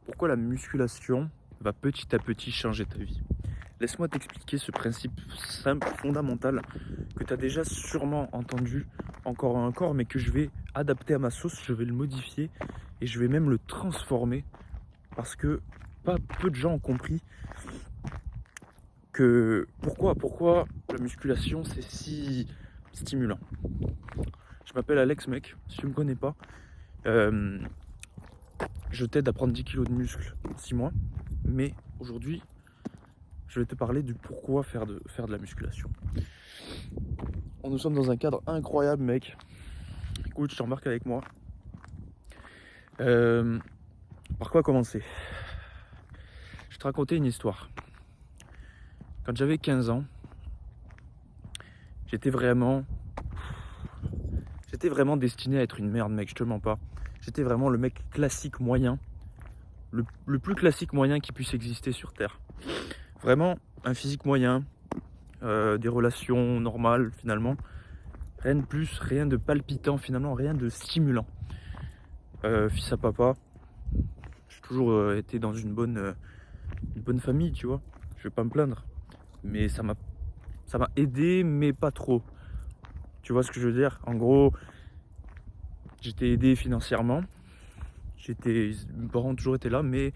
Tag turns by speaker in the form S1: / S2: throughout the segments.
S1: Pourquoi la musculation va petit à petit changer ta vie? Laisse-moi t'expliquer ce principe simple, fondamental, que tu as déjà sûrement entendu encore et encore, mais que je vais adapter à ma sauce, je vais le modifier et je vais même le transformer parce que pas peu de gens ont compris que pourquoi la musculation c'est si stimulant. Je m'appelle Alex, mec, si tu me connais pas, euh, je t'aide à prendre 10 kilos de muscle en 6 mois, mais aujourd'hui je vais te parler du pourquoi faire de la musculation. Nous sommes dans un cadre incroyable, mec. Écoute, je t'embarque avec moi. Euh, Par quoi commencer? Je vais te raconter une histoire. Quand j'avais 15 ans, j'étais vraiment destiné à être une merde, mec, je te mens pas. J'étais vraiment le mec classique moyen, le plus classique moyen qui puisse exister sur Terre. Vraiment un physique moyen, des relations normales finalement. Rien de plus, rien de palpitant finalement, rien de stimulant. Fils à papa, j'ai toujours été dans une bonne famille, tu vois. Je vais pas me plaindre, mais ça m'a aidé, mais pas trop. Tu vois ce que je veux dire? En gros, j'étais aidé financièrement. Mes parents ont toujours été là, mais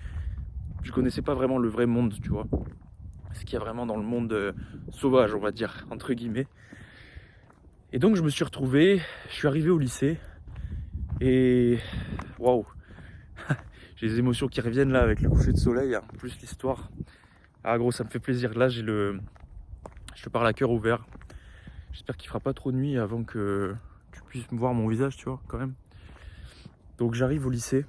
S1: je connaissais pas vraiment le vrai monde, tu vois. Ce qu'il y a vraiment dans le monde sauvage, on va dire, entre guillemets. Et donc je me suis retrouvé, je suis arrivé au lycée et waouh, j'ai les émotions qui reviennent là avec le coucher de soleil, hein, plus l'histoire. Ah gros, ça me fait plaisir. Là, je te parle à cœur ouvert. J'espère qu'il fera pas trop de nuit avant que tu puisses me voir mon visage, tu vois, quand même. Donc j'arrive au lycée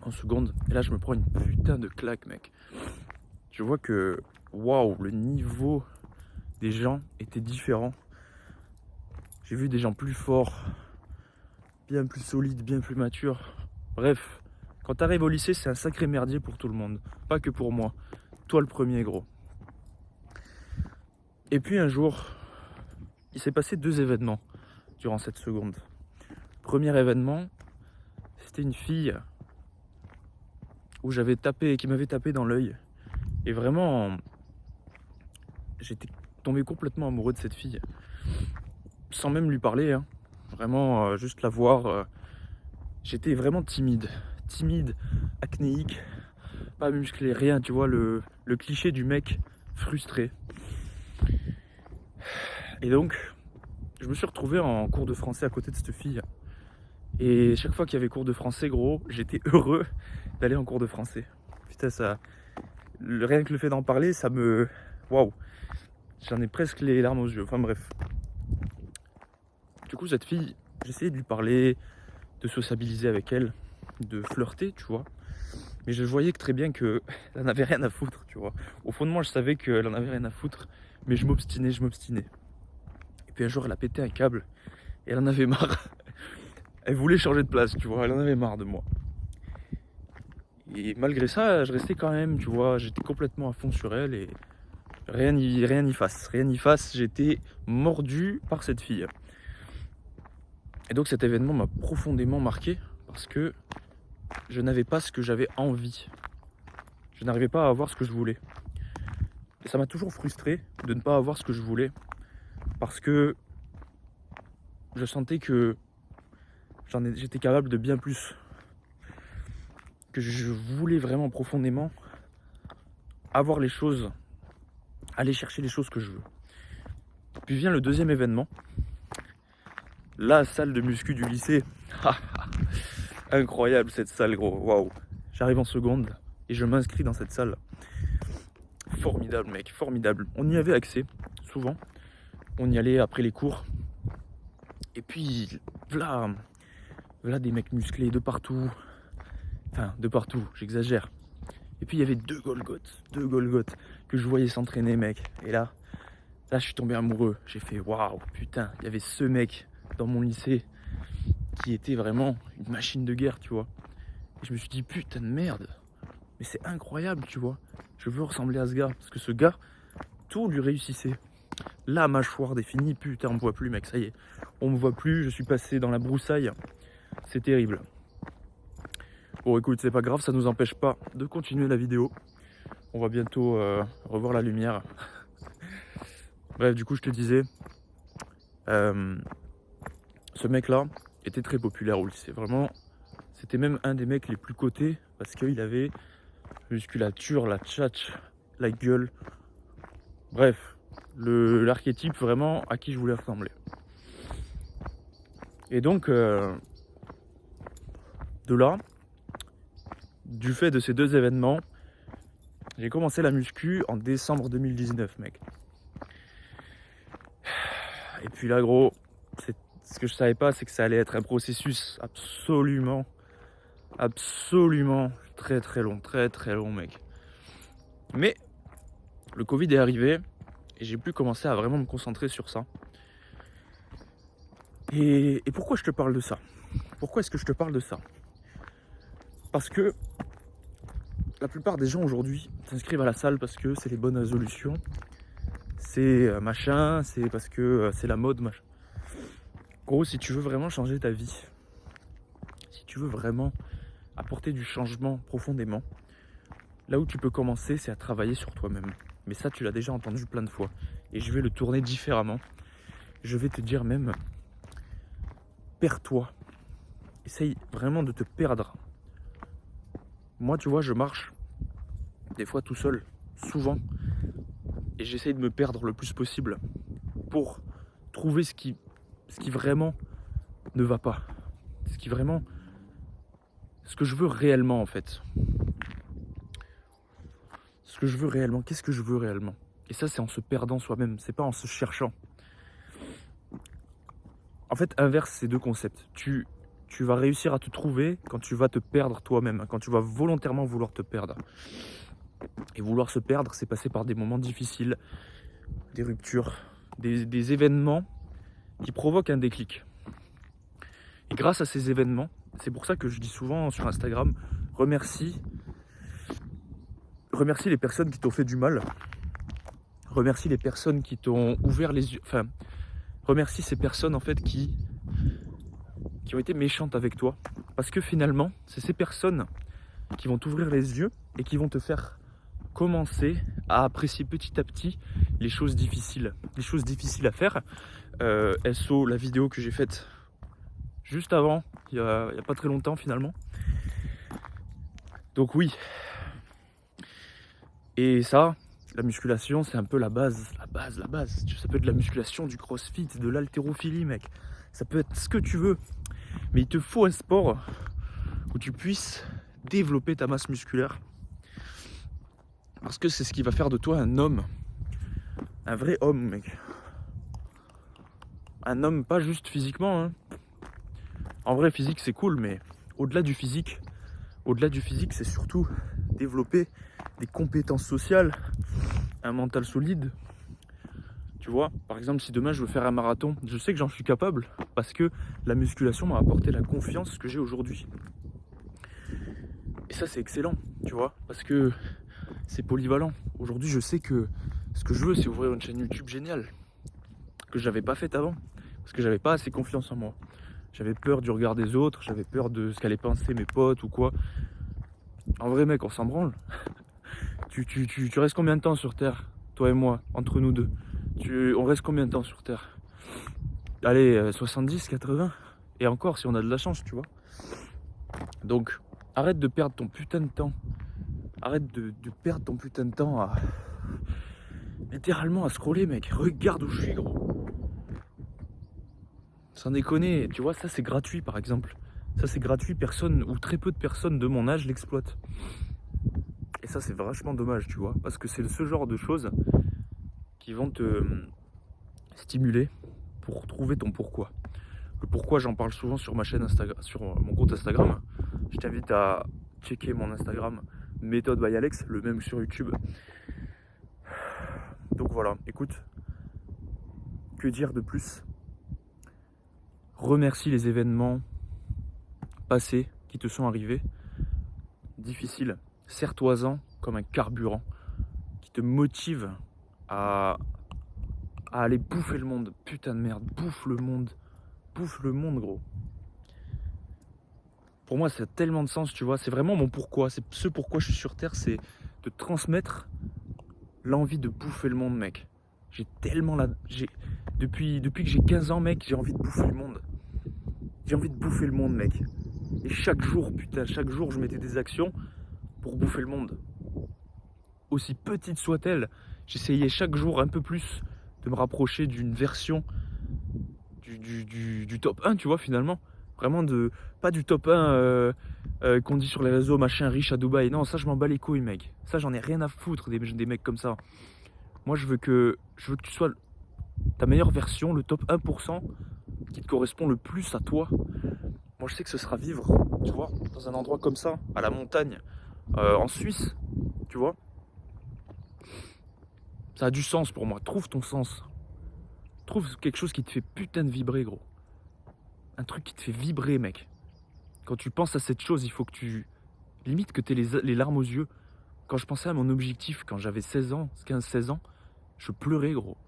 S1: en seconde et là je me prends une putain de claque, mec. Je vois que waouh, le niveau des gens était différent. J'ai vu des gens plus forts, bien plus solides, bien plus matures. Bref, quand t'arrives au lycée, c'est un sacré merdier pour tout le monde. Pas que pour moi. Toi le premier, gros. Et puis un jour, il s'est passé 2 événements durant cette seconde. Premier événement, c'était une fille où qui m'avait tapé dans l'œil. Et vraiment, j'étais tombé complètement amoureux de cette fille. Sans même lui parler, hein. Vraiment, juste la voir. J'étais vraiment timide, acnéique, pas musclé, rien, tu vois, le cliché du mec frustré. Et donc, je me suis retrouvé en cours de français à côté de cette fille. Et chaque fois qu'il y avait cours de français, gros, j'étais heureux d'aller en cours de français. Putain, rien que le fait d'en parler, ça me... Waouh, j'en ai presque les larmes aux yeux, enfin bref. Du coup, cette fille, j'essayais de lui parler, de sociabiliser avec elle, de flirter, tu vois. Mais je voyais que très bien qu'elle en avait rien à foutre, tu vois. Au fond de moi, je savais qu'elle en avait rien à foutre, mais je m'obstinais. Et puis un jour, elle a pété un câble, et elle en avait marre. Elle voulait changer de place, tu vois, elle en avait marre de moi. Et malgré ça, je restais quand même, tu vois, j'étais complètement à fond sur elle, et rien n'y fasse, j'étais mordu par cette fille. Et donc cet événement m'a profondément marqué, parce que je n'avais pas ce que j'avais envie. Je n'arrivais pas à avoir ce que je voulais. Et ça m'a toujours frustré de ne pas avoir ce que je voulais. Parce que je sentais que j'étais capable de bien plus. Que je voulais vraiment profondément avoir les choses, aller chercher les choses que je veux. Puis vient le deuxième événement. La salle de muscu du lycée. Incroyable cette salle, gros. Waouh. J'arrive en seconde et je m'inscris dans cette salle. Formidable, mec, formidable. On y avait accès, souvent. On y allait après les cours. Et puis, voilà des mecs musclés de partout. Enfin, de partout, j'exagère. Et puis, il y avait deux Golgoth que je voyais s'entraîner, mec. Et là, je suis tombé amoureux. J'ai fait, waouh, putain, il y avait ce mec dans mon lycée qui était vraiment une machine de guerre, tu vois. Et je me suis dit, putain de merde, mais c'est incroyable, tu vois. Je veux ressembler à ce gars, parce que ce gars, tout lui réussissait. La mâchoire définie, putain, on me voit plus, mec, ça y est. On me voit plus, je suis passé dans la broussaille. C'est terrible. Bon écoute, c'est pas grave, ça nous empêche pas de continuer la vidéo. On va bientôt revoir la lumière. Bref, du coup, je te disais, ce mec-là était très populaire au lycée. Vraiment, c'était même un des mecs les plus cotés parce qu'il avait musculature, la tchatch, la gueule. Bref, l'archétype vraiment à qui je voulais ressembler. Et donc, de là, du fait de ces deux événements, j'ai commencé la muscu en décembre 2019, mec. Et puis là, gros, ce que je savais pas, c'est que ça allait être un processus absolument très long, mec. Mais le Covid est arrivé et j'ai pu commencer à vraiment me concentrer sur ça. Et pourquoi je te parle de ça? Pourquoi est-ce que je te parle de ça? Parce que la plupart des gens aujourd'hui s'inscrivent à la salle parce que c'est les bonnes résolutions, c'est machin, c'est parce que c'est la mode, machin. Gros, si tu veux vraiment changer ta vie, si tu veux vraiment apporter du changement profondément, là où tu peux commencer, c'est à travailler sur toi-même. Mais ça, tu l'as déjà entendu plein de fois. Et je vais le tourner différemment. Je vais te dire même, perds-toi. Essaye vraiment de te perdre. Moi, tu vois, je marche des fois tout seul, souvent. Et j'essaye de me perdre le plus possible pour trouver ce qui vraiment ne va pas. Ce que je veux réellement, en fait. Ce que je veux réellement, qu'est-ce que je veux réellement? Et ça, c'est en se perdant soi-même, c'est pas en se cherchant. En fait, inverse ces deux concepts. Tu vas réussir à te trouver quand tu vas te perdre toi-même, quand tu vas volontairement vouloir te perdre. Et vouloir se perdre, c'est passer par des moments difficiles, des ruptures, des événements qui provoquent un déclic. Et grâce à ces événements, c'est pour ça que je dis souvent sur Instagram, remercie les personnes qui t'ont fait du mal, remercie les personnes qui t'ont ouvert les yeux, enfin, remercie ces personnes en fait qui ont été méchantes avec toi. Parce que finalement, c'est ces personnes qui vont t'ouvrir les yeux et qui vont te faire commencer à apprécier petit à petit les choses difficiles à faire. SO, la vidéo que j'ai faite juste avant, il y a pas très longtemps finalement. Donc oui. Et ça, la musculation, c'est un peu la base. Ça peut être de la musculation, du crossfit, de l'haltérophilie, mec. Ça peut être ce que tu veux. Mais il te faut un sport où tu puisses développer ta masse musculaire. Parce que c'est ce qui va faire de toi un homme. Un vrai homme, mec. Un homme, pas juste physiquement. Hein. En vrai, physique, c'est cool, mais au-delà du physique, c'est surtout développer des compétences sociales, un mental solide. Tu vois, par exemple, si demain je veux faire un marathon, je sais que j'en suis capable parce que la musculation m'a apporté la confiance que j'ai aujourd'hui. Et ça, c'est excellent, tu vois, parce que c'est polyvalent. Aujourd'hui, je sais que ce que je veux, c'est ouvrir une chaîne YouTube géniale que j'avais pas faite avant parce que j'avais pas assez confiance en moi. J'avais peur du regard des autres, j'avais peur de ce qu'allaient penser mes potes ou quoi. En vrai, mec, on s'en branle. Tu restes combien de temps sur Terre, toi et moi, entre nous deux? On reste combien de temps sur Terre? Allez, 70, 80? Et encore, si on a de la chance, tu vois. Donc, arrête de perdre ton putain de temps. Arrête de perdre ton putain de temps à... littéralement à scroller, mec. Regarde où je suis, gros. Sans déconner, tu vois, ça c'est gratuit, par exemple. Ça c'est gratuit, personne ou très peu de personnes de mon âge l'exploitent. Et ça c'est vachement dommage, tu vois, parce que c'est ce genre de choses qui vont te stimuler pour trouver ton pourquoi. Le pourquoi, j'en parle souvent sur ma chaîne Instagram, sur mon compte Instagram. Je t'invite à checker mon Instagram, méthode by Alex, le même sur YouTube. Donc voilà, écoute, que dire de plus? Remercie les événements passés qui te sont arrivés, difficiles. Serre-toi-en comme un carburant qui te motive à aller bouffer le monde. Putain de merde, bouffe le monde, gros. pour moi, ça a tellement de sens, tu vois. C'est vraiment mon pourquoi. C'est ce pourquoi je suis sur Terre, c'est de transmettre l'envie de bouffer le monde, mec. J'ai tellement la... Depuis que j'ai 15 ans, mec, j'ai envie de bouffer le monde. J'ai envie de bouffer le monde, mec. Et chaque jour, putain, chaque jour, je mettais des actions pour bouffer le monde. Aussi petite soit-elle, j'essayais chaque jour un peu plus de me rapprocher d'une version du top 1, tu vois, finalement. Vraiment pas du top 1 qu'on dit sur les réseaux, machin riche à Dubaï. Non, ça, je m'en bats les couilles, mec. Ça, j'en ai rien à foutre des mecs comme ça. Moi, je veux que tu sois ta meilleure version, le top 1% qui te correspond le plus à toi. Moi, je sais que ce sera vivre, tu vois, dans un endroit comme ça, à la montagne, en Suisse, tu vois. Ça a du sens pour moi. Trouve ton sens. Trouve quelque chose qui te fait putain de vibrer, gros. Un truc qui te fait vibrer, mec. Quand tu penses à cette chose, il faut que tu... Limite que tu aies les larmes aux yeux. Quand je pensais à mon objectif, quand j'avais 16 ans, 15-16 ans, je pleurais, gros.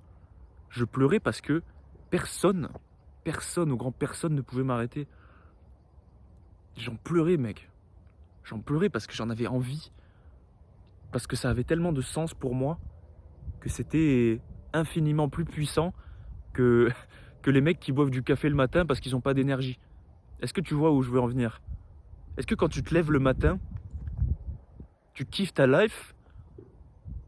S1: Je pleurais parce que personne, au grand personne ne pouvait m'arrêter. J'en pleurais, mec. J'en pleurais parce que j'en avais envie. Parce que ça avait tellement de sens pour moi que c'était infiniment plus puissant que les mecs qui boivent du café le matin parce qu'ils n'ont pas d'énergie. Est-ce que tu vois où je veux en venir? Est-ce que quand tu te lèves le matin, tu kiffes ta life?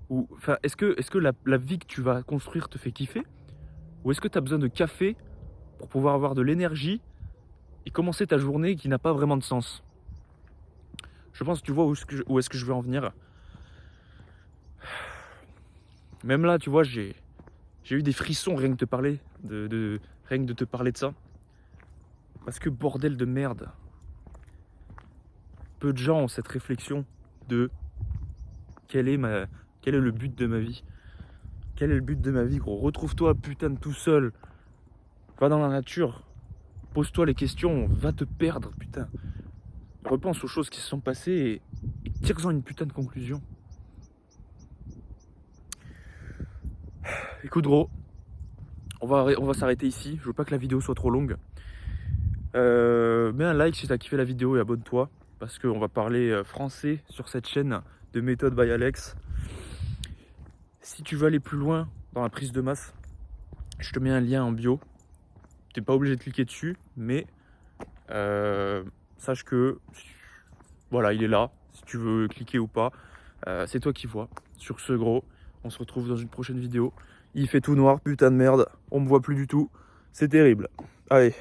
S1: Ou, enfin, est-ce que la vie que tu vas construire te fait kiffer? Ou est-ce que tu as besoin de café pour pouvoir avoir de l'énergie et commencer ta journée qui n'a pas vraiment de sens? Je pense que tu vois où est-ce que je veux en venir. Même là, tu vois, j'ai eu des frissons rien que de te parler rien que de te parler de ça. Parce que bordel de merde. Peu de gens ont cette réflexion de quel est le but de ma vie. Quel est le but de ma vie, gros? Retrouve-toi putain de tout seul. Va dans la nature. Pose-toi les questions. Va te perdre, putain. Repense aux choses qui se sont passées et tire-en une putain de conclusion. Écoute, gros, on va s'arrêter ici. Je veux pas que la vidéo soit trop longue. Mets un like si t'as kiffé la vidéo et abonne-toi. Parce qu'on va parler français sur cette chaîne de méthode by Alex. Si tu veux aller plus loin dans la prise de masse, je te mets un lien en bio. T'es pas obligé de cliquer dessus, mais sache que voilà, il est là. Si tu veux cliquer ou pas, c'est toi qui vois. Sur ce, gros, on se retrouve dans une prochaine vidéo. Il fait tout noir, putain de merde. On me voit plus du tout. C'est terrible. Allez.